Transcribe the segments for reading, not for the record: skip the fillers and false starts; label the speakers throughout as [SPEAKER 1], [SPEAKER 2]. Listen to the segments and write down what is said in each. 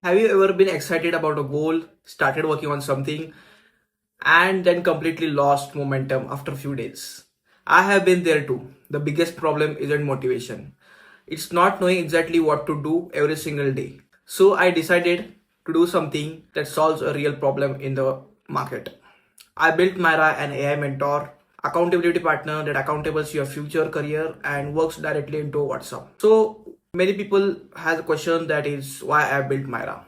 [SPEAKER 1] Have you ever been excited about a goal, started working on something, and then completely lost momentum after a few days? I have been there too. The biggest problem isn't motivation, it's not knowing exactly what to do every single day. So I decided to do something that solves a real problem in the market. I built Myra, an AI mentor, accountability partner that accountables your future career and works directly into WhatsApp. So many people has a question, that is why I built Myra.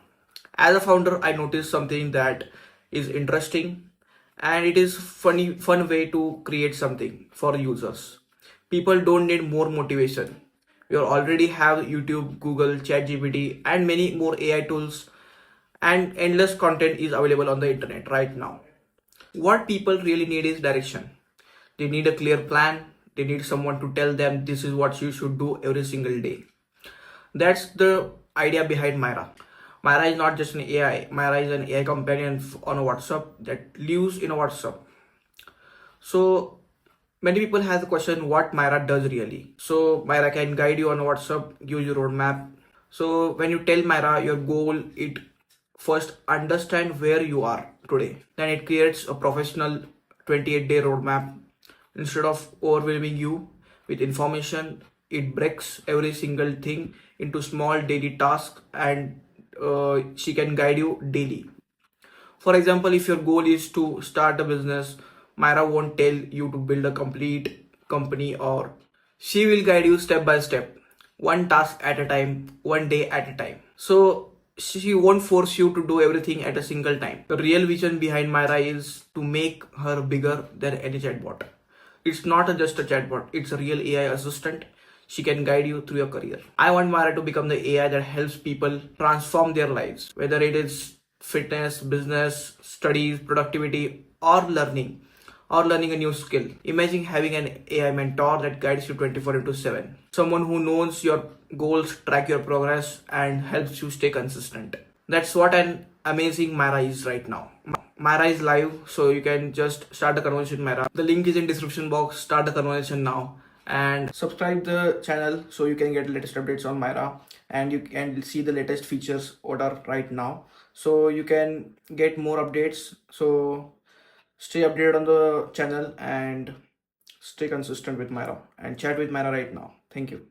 [SPEAKER 1] As a founder, I noticed something that is interesting, and it is fun way to create something for users. People don't need more motivation. We already have YouTube, Google, ChatGPT, and many more AI tools, and endless content is available on the internet right now. What people really need is direction. They need a clear plan. They need someone to tell them this is what you should do every single day. That's the idea behind Myra. Myra is not just an AI. Myra is an AI companion on a WhatsApp that lives in a WhatsApp. So many people have the question what Myra does really. So Myra can guide you on WhatsApp, give you a roadmap. So when you tell Myra your goal, it first understand where you are today. Then it creates a professional 28-day roadmap. Instead of overwhelming you with information, it breaks every single thing into small daily tasks, and she can guide you daily. For example, if your goal is to start a business, Myra won't tell you to build a complete company, or she will guide you step by step, one task at a time, one day at a time. So she won't force you to do everything at a single time. The real vision behind Myra is to make her bigger than any chatbot. It's not just a chatbot, it's a real AI assistant. She can guide you through your career. I want Myra to become the AI that helps people transform their lives, whether it is fitness, business, studies, productivity, or learning a new skill. Imagine having an AI mentor that guides you 24 into 7. Someone who knows your goals, track your progress, and helps you stay consistent. That's what an amazing Myra is right now. Myra is live, so you can just start the conversation with Myra. The link is in description box. Start the conversation now and subscribe the channel so you can get latest updates on Myra, and you can see the latest features what are right now. So you can get more updates. So stay updated on the channel and stay consistent with Myra and chat with Myra right now. Thank you.